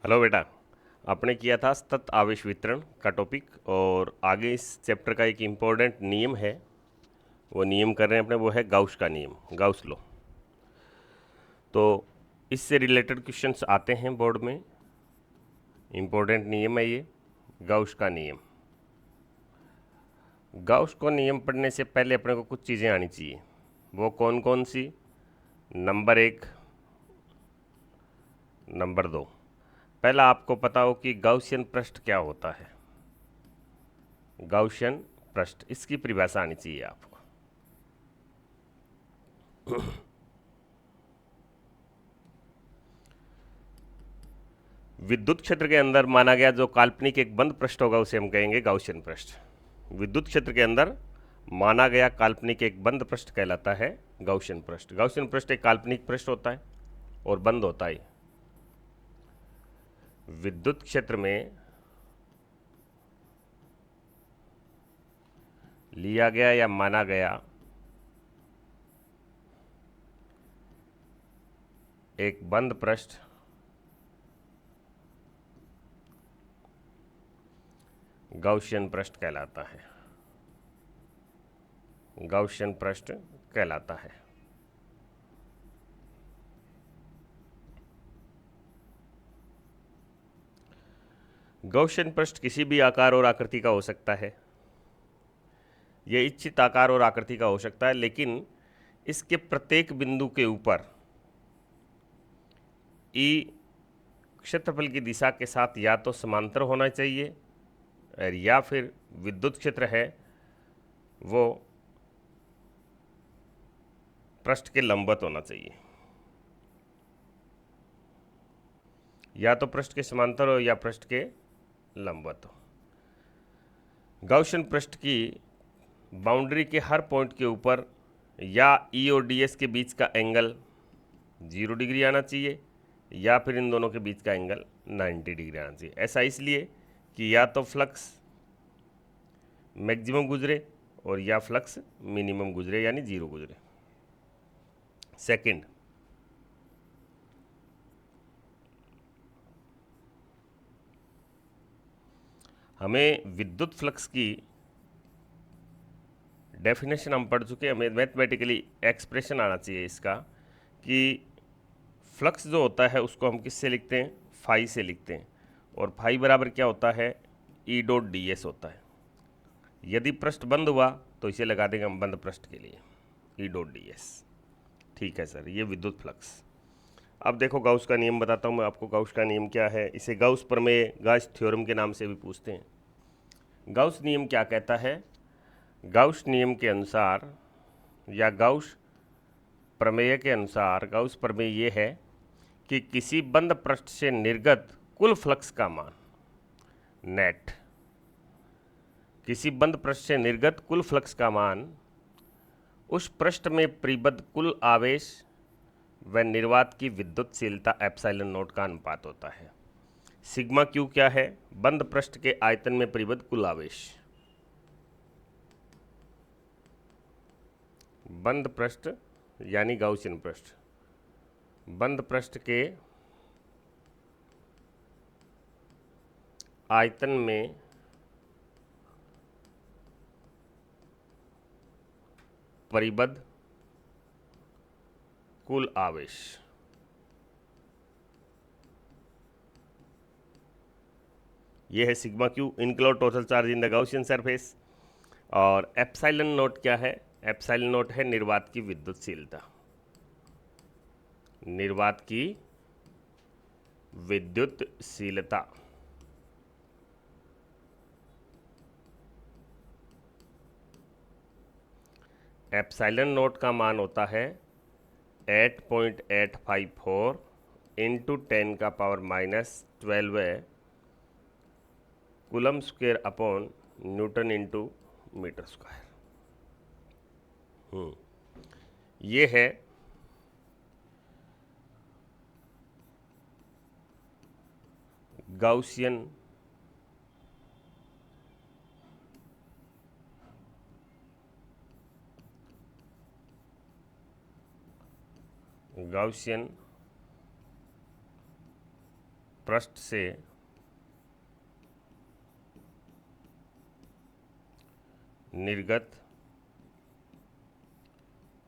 Hello बेटा। आपने किया था सतत आवेश वितरण का टॉपिक, और आगे इस चैप्टर का एक इम्पोर्टेंट नियम है, वो नियम कर रहे हैं अपने, वो है गाउस का नियम, गाउस लॉ। तो इससे रिलेटेड क्वेश्चंस आते हैं बोर्ड में। इम्पोर्टेंट नियम है ये, गाउस का नियम। गाउस को नियम पढ़ने से पहले अपने को कुछ चीज़ें आनी चाहिए। वो कौन कौन सी? नंबर एक, नंबर दो। पहला आपको पता हो कि गाउसियन पृष्ठ क्या होता है। गाउसियन पृष्ठ, इसकी परिभाषा आनी चाहिए आपको। विद्युत क्षेत्र के अंदर माना गया जो काल्पनिक एक बंद पृष्ठ होगा उसे हम कहेंगे गाउसियन पृष्ठ। विद्युत क्षेत्र के अंदर माना गया काल्पनिक एक बंद पृष्ठ कहलाता है गाउसियन पृष्ठ। गाउसियन पृष्ठ एक काल्पनिक पृष्ठ होता है और बंद होता है। विद्युत क्षेत्र में लिया गया या माना गया एक बंद पृष्ठ गाउसियन पृष्ठ कहलाता है। गाउसियन पृष्ठ कहलाता है। गाउसियन पृष्ठ किसी भी आकार और आकृति का हो सकता है। यह इच्छित आकार और आकृति का हो सकता है, लेकिन इसके प्रत्येक बिंदु के ऊपर ई क्षेत्रफल की दिशा के साथ या तो समांतर होना चाहिए, और या फिर विद्युत क्षेत्र है वो पृष्ठ के लंबवत होना चाहिए। या तो पृष्ठ के समांतर हो या पृष्ठ के लंबवत हो। गाउसियन पृष्ठ की बाउंड्री के हर पॉइंट के ऊपर या ई और डी एस के बीच का एंगल 0 डिग्री आना चाहिए, या फिर इन दोनों के बीच का एंगल 90 डिग्री आना चाहिए। ऐसा इसलिए कि या तो फ्लक्स मैक्सिमम गुजरे और या फ्लक्स मिनिमम गुजरे, यानी 0 गुजरे। सेकंड, हमें विद्युत फ्लक्स की डेफिनेशन हम पढ़ चुके हैं। हमें मैथमेटिकली एक्सप्रेशन आना चाहिए इसका, कि फ्लक्स जो होता है उसको हम किससे लिखते हैं? फाई से लिखते हैं। और फाई बराबर क्या होता है? ई डॉट डी एस होता है। यदि पृष्ठ बंद हुआ तो इसे लगा देंगे हम बंद पृष्ठ के लिए, ई डॉट डी एस। ठीक है सर, ये विद्युत फ्लक्स। अब देखो गाउस का नियम बताता हूँ मैं आपको। गाउस का नियम क्या है? इसे गाउस प्रमेय, गाउस थ्योरम के नाम से भी पूछते हैं। गाउस नियम क्या कहता है? गाउस नियम के अनुसार या गाउस प्रमेय के अनुसार, गाउस प्रमेय ये है कि किसी बंद पृष्ठ से निर्गत कुल फ्लक्स का मान, नेट, किसी बंद पृष्ठ से निर्गत कुल फ्लक्स का मान उस पृष्ठ में परिबद्ध कुल आवेश व निर्वात की विद्युतशीलता एप्सिलॉन नॉट का अनुपात होता है। सिग्मा क्यू क्या है? बंद पृष्ठ के आयतन में परिबद्ध कुल आवेश। बंद पृष्ठ यानी गाउसियन पृष्ठ, बंद पृष्ठ के आयतन में परिबद्ध कुल आवेश। ये है sigma Q, enclosed total charge in the Gaussian surface. और एप्सिलॉन नोट क्या है? एप्सिलॉन नोट है निर्वात की विद्युतशीलता। निर्वात की विद्युतशीलता। एप्सिलॉन नोट का मान होता है 8.854 into 10⁻⁻12 coulomb square upon newton into metre square. ये है गाउसियन गाउसियन पृष्ठ से निर्गत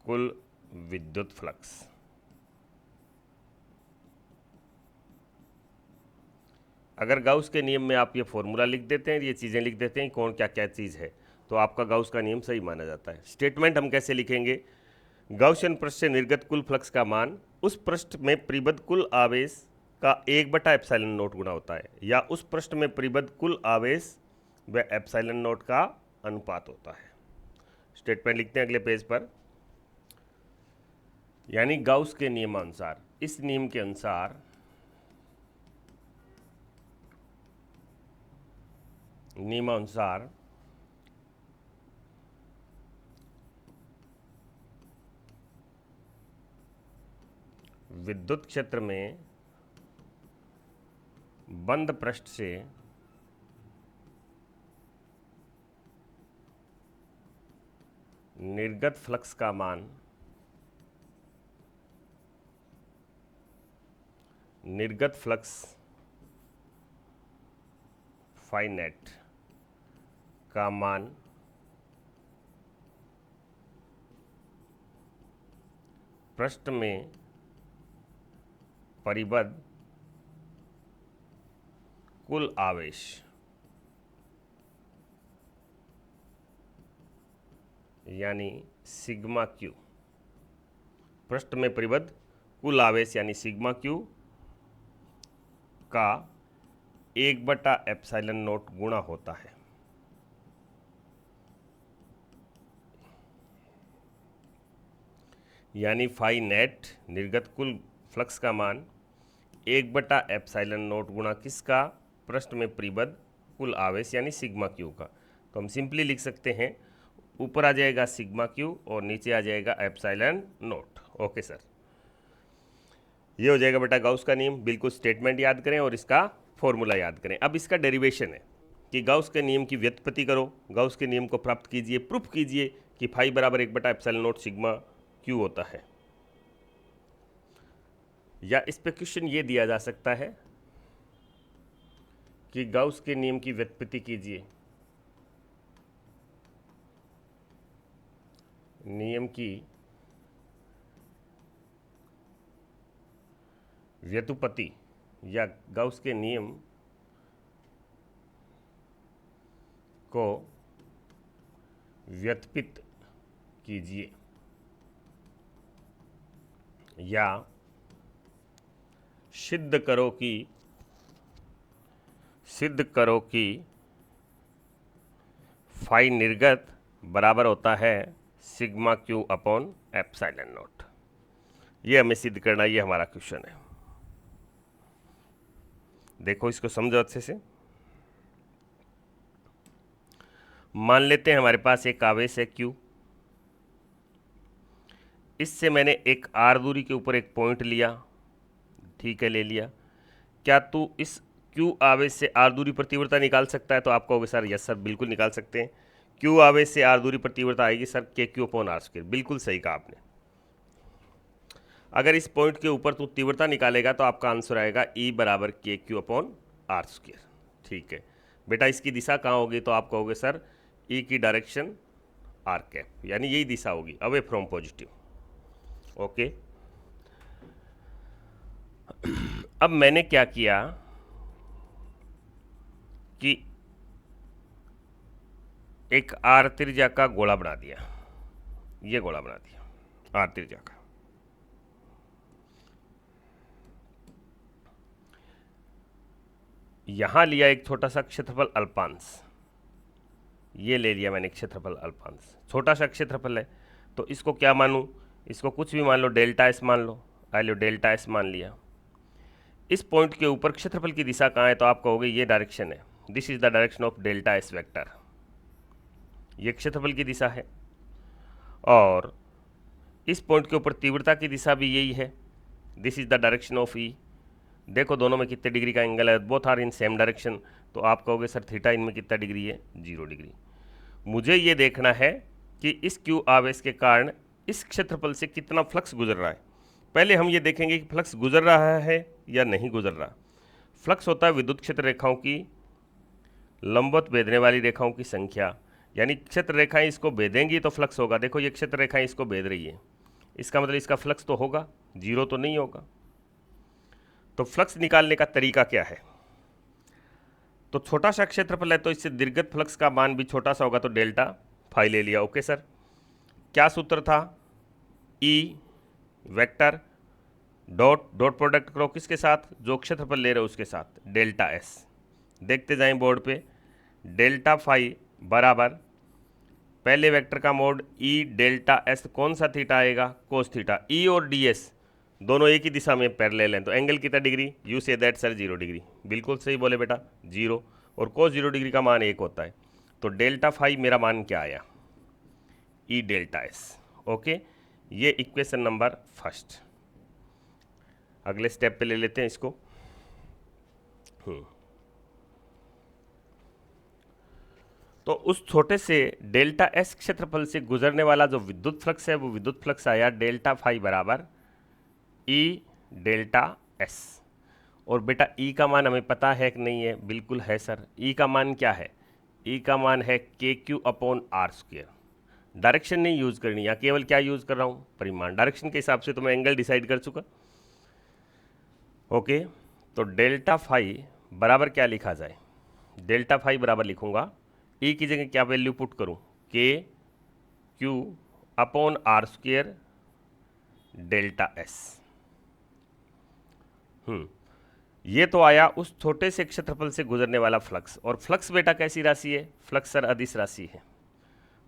कुल विद्युत फ्लक्स। अगर गाउस के नियम में आप ये फॉर्मूला लिख देते हैं, ये चीज़ें लिख देते हैं कौन क्या क्या चीज़ है, तो आपका गाउस का नियम सही माना जाता है। स्टेटमेंट हम कैसे लिखेंगे? गाउसियन पृष्ठ से निर्गत कुल फ्लक्स का मान उस पृष्ठ में परिबद्ध कुल आवेश का 1/ε0 गुना होता है, या उस पृष्ठ में परिबद्ध कुल आवेश व ε0 का अनुपात होता है। स्टेटमेंट लिखते हैं अगले पेज पर। यानी गाउस के नियमानुसार, इस नियम के अनुसार विद्युत क्षेत्र में बंद पृष्ठ से निर्गत फ्लक्स का मान निर्गत फ्लक्स फाई नेट का मान पृष्ठ में परिबद्ध कुल आवेश यानी सिग्मा क्यू, पृष्ठ में परिबद्ध कुल आवेश यानी सिग्मा क्यू का 1/ε0 गुणा होता है। यानी फाई नेट निर्गत कुल फ्लक्स का मान 1/ε0 गुणा किसका? पृष्ठ में परिबद्ध कुल आवेश यानी सिग्मा क्यू का। तो हम सिंपली लिख सकते हैं, ऊपर आ जाएगा सिग्मा क्यू और नीचे आ जाएगा ε0। ओके सर, ये हो जाएगा बेटा गाउस का नियम। बिल्कुल स्टेटमेंट याद करें और इसका फॉर्मूला याद करें। अब इसका डेरिवेशन है कि गाउस के नियम की व्युत्पत्ति करो, गाउस के नियम को प्राप्त कीजिए, प्रूफ कीजिए कि फाई बराबर 1/ε0 सिग्मा क्यू होता है। या इस पे क्वेश्चन ये दिया जा सकता है कि गाउस के नियम की व्युत्पत्ति कीजिए, नियम की व्युत्पत्ति या गाउस के नियम को व्युत्पत्त कीजिए, या सिद्ध करो कि फाई निर्गत बराबर होता है सिग्मा क्यू अपॉन ε0। ये हमें सिद्ध करना, ये हमारा क्वेश्चन है। देखो इसको समझो अच्छे से। मान लेते हैं हमारे पास एक आवेश है Q, इससे मैंने एक r दूरी के ऊपर एक पॉइंट लिया, ठीक है ले लिया। क्या तू इस Q आवेश से r दूरी पर तीव्रता निकाल सकता है? तो आप कहोगे सर यस सर बिल्कुल निकाल सकते हैं। Q आवेश से r दूरी पर तीव्रता आएगी सर KQ/r²। बिल्कुल सही कहा आपने। अगर इस पॉइंट के ऊपर तू तीव्रता निकालेगा तो आपका आंसर आएगा E बराबर KQ/r²। ठीक है बेटा, इसकी दिशा कहाँ होगी? तो आप कहोगे सर E की डायरेक्शन r कैप, यानी यही दिशा होगी, अवे फ्रॉम पॉजिटिव। ओके, अब मैंने क्या किया कि एक r त्रिज्या का गोला बना दिया, ये गोला बना दिया r त्रिज्या का। यहां लिया एक छोटा सा क्षेत्रफल अल्पांश, ये ले लिया मैंने क्षेत्रफल अल्पांश, छोटा सा क्षेत्रफल है। तो इसको क्या मानूं? इसको कुछ भी मान लो, डेल्टा एस मान लो। आ लो डेल्टा एस मान लिया। इस पॉइंट के ऊपर क्षेत्रफल की दिशा कहाँ है? तो आप कहोगे ये डायरेक्शन है, this is the direction of delta S vector. ये क्षेत्रफल की दिशा है और इस पॉइंट के ऊपर तीव्रता की दिशा भी यही है, this is the direction of E. देखो दोनों में कितने डिग्री का एंगल है, both are in same direction. तो आप कहोगे सर थीटा इनमें कितना डिग्री है? 0 डिग्री। मुझे ये देखना है कि इस क्यू आवेश के कारण इस क्षेत्रफल से कितना फ्लक्स गुजर रहा है। पहले हम ये देखेंगे कि फ्लक्स गुजर रहा है या नहीं गुजर रहा। फ्लक्स होता है विद्युत क्षेत्र रेखाओं की लंबवत भेदने वाली रेखाओं की संख्या, यानी क्षेत्र रेखाएं इसको भेदेंगी तो फ्लक्स होगा। देखो ये क्षेत्र रेखाएं इसको भेद रही है, इसका मतलब इसका फ्लक्स तो होगा, जीरो तो नहीं होगा। तो फ्लक्स निकालने का तरीका क्या है? तो छोटा सा क्षेत्रफल है तो इससे निर्गत फ्लक्स का मान भी छोटा सा होगा, तो डेल्टा फाई ले लिया। ओके सर, क्या सूत्र था? E vector dot dot product करो किसके साथ? जो क्षेत्रफल ले रहे हो उसके साथ, डेल्टा एस। देखते जाएं बोर्ड पे, डेल्टा फाई बराबर पहले वेक्टर का मोड ई डेल्टा एस, कौन सा थीटा आएगा? Cos theta. ई और डी एस दोनों एक ही दिशा में पैरेलल हैं, तो एंगल कितना degree? You say that sir 0 degree. बिल्कुल सही बोले बेटा, 0। और कोस 0 डिग्री का मान 1 होता है। तो डेल्टा फाई मेरा मान क्या आया? ई डेल्टा एस। ओके, ये इक्वेशन नंबर फर्स्ट। अगले स्टेप पे ले लेते हैं इसको। तो उस छोटे से डेल्टा एस क्षेत्रफल से गुजरने वाला जो विद्युत फ्लक्स है वो विद्युत फ्लक्स आया डेल्टा फाई बराबर ई डेल्टा एस। और बेटा ई का मान हमें पता है कि नहीं है? बिल्कुल है सर। ई का मान क्या है? ई का मान है K Q upon R square. Direction नहीं यूज करनी, या केवल क्या यूज कर रहा हूँ? परिमाण। डायरेक्शन के हिसाब से तो मैं एंगल डिसाइड कर चुका। ओके, तो डेल्टा फाई बराबर क्या लिखा जाए? डेल्टा फाई बराबर लिखूंगा, ई की जगह क्या वैल्यू पुट करूं? K Q upon R square delta S. ये तो आया उस छोटे से क्षेत्रफल से गुजरने वाला फ्लक्स। और फ्लक्स बेटा कैसी राशि है? फ्लक्स सर अदिश राशि है।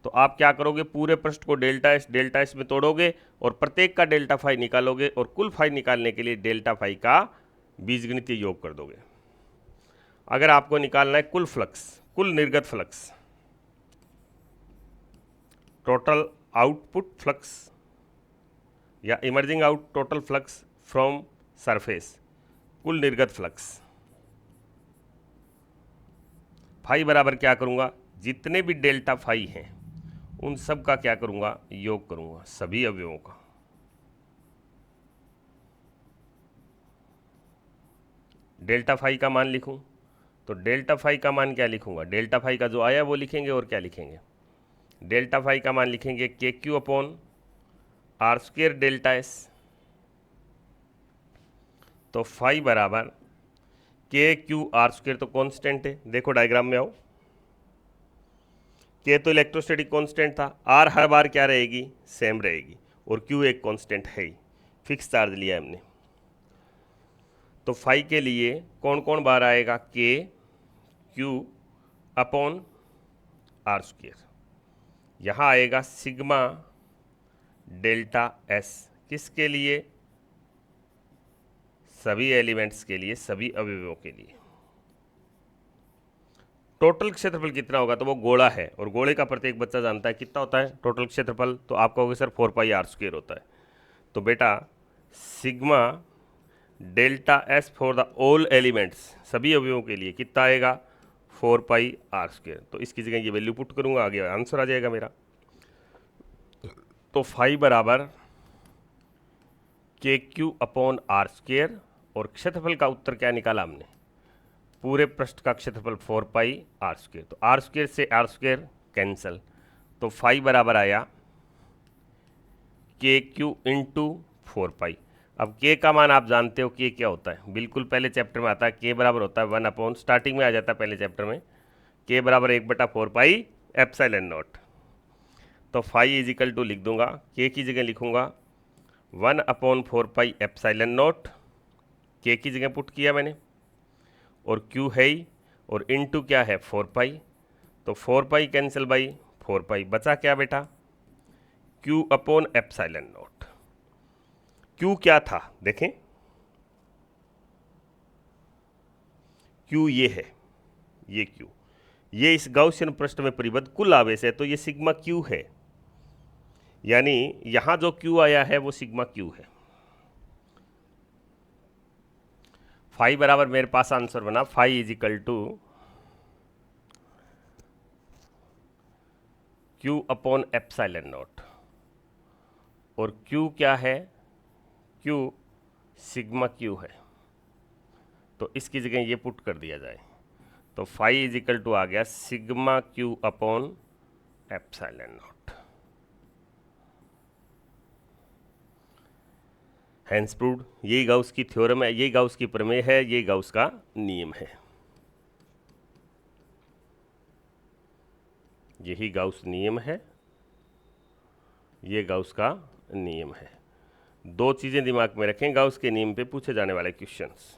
तो आप क्या करोगे? पूरे पृष्ठ को डेल्टा एस में तोड़ोगे और प्रत्येक का डेल्टा फाई निकालोगे, और कुल फाई निकालने के लिए डेल्टा फाई का बीजगणितीय योग कर दोगे। अगर आपको निकालना है कुल फ्लक्स, कुल निर्गत फ्लक्स, टोटल आउटपुट फ्लक्स या emerging out total flux from surface, कुल निर्गत फ्लक्स, फाई बराबर क्या करूंगा? जितने भी डेल्टा फाई हैं उन सब का क्या करूंगा? योग करूंगा, सभी अवयवों का। डेल्टा फाई का मान लिखूं तो डेल्टा फाई का मान क्या लिखूंगा? डेल्टा फाई का जो आया वो लिखेंगे, और क्या लिखेंगे? डेल्टा फाई का मान लिखेंगे K Q upon R square delta S. तो फाई बराबर के क्यू आर स्क्वेयर तो कांस्टेंट है, देखो डायग्राम में आओ। के तो इलेक्ट्रोस्टैटिक कांस्टेंट था, आर हर बार क्या रहेगी? सेम रहेगी, और क्यू एक कांस्टेंट है ही, फिक्स चार्ज लिया है हमने। तो फाई के लिए कौन कौन बार आएगा? के क्यू अपॉन आर स्क्वेयर। यहाँ आएगा सिग्मा डेल्टा एस, किसके लिए? सभी एलिमेंट्स के लिए, सभी अवयवों के लिए। टोटल क्षेत्रफल कितना होगा? तो वो गोला है, और गोले का प्रत्येक बच्चा जानता है कितना होता है टोटल क्षेत्रफल। तो आप कहोगे सर 4 पाई आर स्क्वेयर होता है। तो बेटा sigma delta S for the all elements, सभी अवयवों के लिए कितना आएगा? 4 पाई आर स्क्वेयर। तो इसकी जगह ये वैल्यू पुट करूंगा, आगे आंसर आ जाएगा मेरा। तो फाई बराबर K Q upon R square, और क्षेत्रफल का उत्तर क्या निकाला हमने? पूरे पृष्ठ का क्षेत्रफल 4 पाई आर स्क्वेयर। तो आर स्क्वेयर से आर स्क्वेयर कैंसल, तो फाई बराबर आया के क्यू इंटू 4 पाई। अब के का मान आप जानते हो के क्या होता है? बिल्कुल पहले चैप्टर में आता है, के बराबर होता है 1 अपॉन, स्टार्टिंग में आ जाता है पहले चैप्टर में, के बराबर 1/4 पाई एप्सिलॉन नॉट। तो फाई इज इक्वल टू लिख दूंगा, के की जगह लिखूंगा 1/4 पाई एप्सिलॉन नॉट, के की जगह पुट किया मैंने, और क्यू है ही, और इनटू क्या है? 4 पाई। तो 4 पाई कैंसिल बाई 4 पाई, बचा क्या बेटा? Q upon epsilon not. Q क्या था देखें? क्यू ये है, ये क्यू, ये इस गाउसियन पृष्ठ में परिबद्ध कुल आवेश है, तो ये सिग्मा क्यू है। यानी यहां जो क्यू आया है वो सिग्मा क्यू है। फाई बराबर मेरे पास आंसर बना, phi is equal to Q upon epsilon naught, और क्यू क्या है? क्यू सिग्मा क्यू है। तो इसकी जगह ये पुट कर दिया जाए, तो फाई इज इक्वल टू आ गया sigma Q upon epsilon naught. Hence proved. यही गाउस की थ्योरम है, यही गाउस की प्रमेय है, यही गाउस का नियम है, यही गाउस नियम है, ये गाउस का नियम है। दो चीजें दिमाग में रखें गाउस के नियम पे पूछे जाने वाले क्वेश्चंस।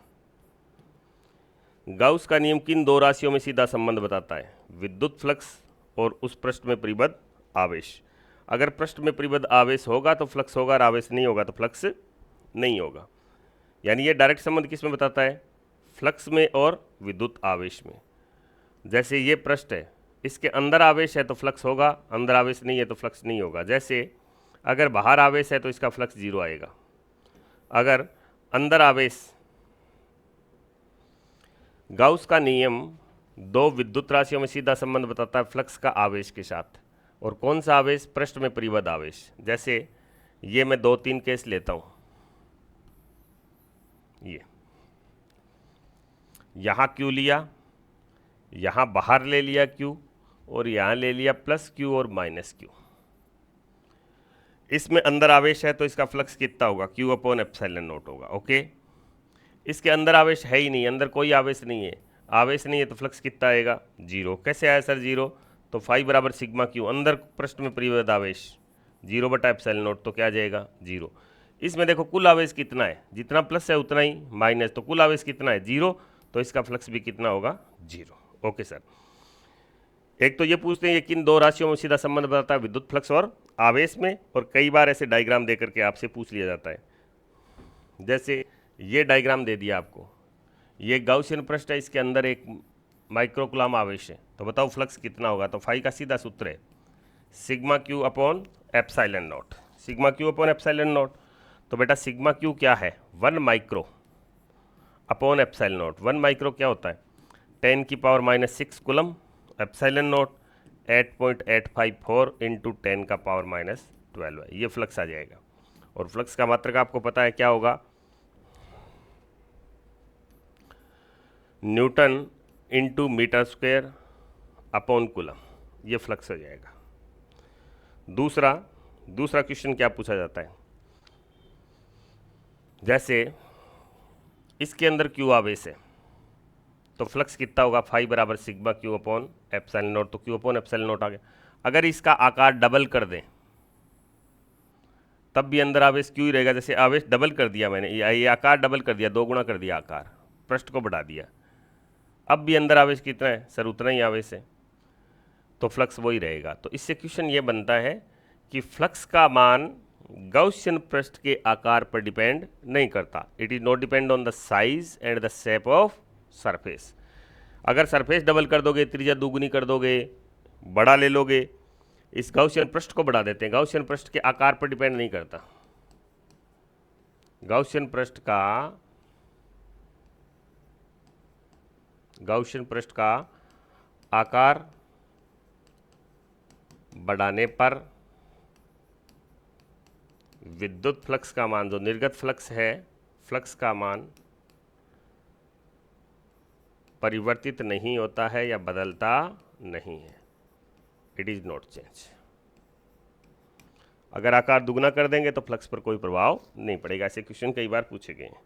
गाउस का नियम किन दो राशियों में सीधा संबंध बताता है? विद्युत फ्लक्स और उस पृष्ठ में परिबद्ध आवेश। अगर पृष्ठ में परिबद्ध आवेश होगा तो फ्लक्स होगा, और आवेश नहीं होगा तो फ्लक्स नहीं होगा। यानी ये डायरेक्ट संबंध किस में बताता है? फ्लक्स में और विद्युत आवेश में। जैसे ये पृष्ठ है, इसके अंदर आवेश है तो फ्लक्स होगा, अंदर आवेश नहीं है तो फ्लक्स नहीं होगा। जैसे अगर बाहर आवेश है तो इसका फ्लक्स जीरो आएगा, अगर अंदर आवेश। गाउस का नियम दो विद्युत राशियों में सीधा संबंध बताता है फ्लक्स का आवेश के साथ। और कौन सा आवेश? पृष्ठ में परिबद्ध आवेश। जैसे ये मैं 2-3 केस लेता हूं, ये यहां क्यू लिया, यहां बाहर ले लिया क्यू, और यहां ले लिया प्लस क्यू और माइनस क्यू। इसमें अंदर आवेश है तो इसका फ्लक्स कितना होगा? क्यू अपॉन एप्सिलॉन नॉट होगा। ओके, इसके अंदर आवेश है ही नहीं, अंदर कोई आवेश नहीं है, आवेश नहीं है तो फ्लक्स कितना आएगा? जीरो। कैसे आया सर जीरो? तो फाई बराबर सिग्मा क्यू, अंदर पृष्ठ में परिबद्ध आवेश जीरो बटा एप्सिलॉन नॉट, तो क्या आ जाएगा? जीरो। इसमें देखो कुल आवेश कितना है? जितना प्लस है उतना ही माइनस, तो कुल आवेश कितना है? जीरो, तो इसका फ्लक्स भी कितना होगा? जीरो। ओके सर, एक तो ये पूछते हैं ये किन दो राशियों में सीधा संबंध बताता है? विद्युत फ्लक्स और आवेश में। और कई बार ऐसे डायग्राम दे करके आपसे पूछ लिया जाता है। जैसे ये डायग्राम दे दिया आपको, ये गाउसियन पृष्ठ है, इसके अंदर एक माइक्रोकुलाम आवेश है, तो बताओ फ्लक्स कितना होगा? तो फाई का सीधा सूत्र है sigma Q upon epsilon not, sigma Q upon epsilon not. तो बेटा सिग्मा क्यू क्या है? 1 micro upon epsilon not. 1 micro क्या होता है? 10⁻⁻6 कूलम। एप्सिलॉन नॉट 8.854 इंटू 10⁻⁻12 है, ये फ्लक्स आ जाएगा। और फ्लक्स का मात्रक आपको पता है क्या होगा? Newton into metre square upon coulomb, ये फ्लक्स हो जाएगा। दूसरा क्वेश्चन क्या पूछा जाता है? जैसे इसके अंदर क्यू आवेश है तो फ्लक्स कितना होगा? फाई बराबर sigma Q upon epsilon not, तो क्यू अपॉन एप्सिलॉन नॉट आ गया। अगर इसका आकार डबल कर दें तब भी अंदर आवेश क्यू ही रहेगा। जैसे आवेश डबल कर दिया मैंने, ये आकार डबल कर दिया, 2 गुना कर दिया आकार, पृष्ठ को बढ़ा दिया, अब भी अंदर आवेश कितना है? सर उतना ही आवेश है, तो फ्लक्स वही रहेगा। तो इससे क्वेश्चन ये बनता है कि फ्लक्स का मान गाउसियन पृष्ठ के आकार पर डिपेंड नहीं करता। It is not depend on the size and the shape of surface. अगर सरफेस डबल कर दोगे, त्रिज्या दुगुनी कर दोगे, बड़ा ले लोगे, इस गाउसियन पृष्ठ को बढ़ा देते हैं, गाउसियन पृष्ठ के आकार पर डिपेंड नहीं करता। गाउसियन पृष्ठ का आकार बढ़ाने पर विद्युत फ्लक्स का मान, जो निर्गत फ्लक्स है, फ्लक्स का मान परिवर्तित नहीं होता है या बदलता नहीं है। It is not change. अगर आकार दुगना कर देंगे तो फ्लक्स पर कोई प्रभाव नहीं पड़ेगा। ऐसे क्वेश्चन कई बार पूछे गए हैं।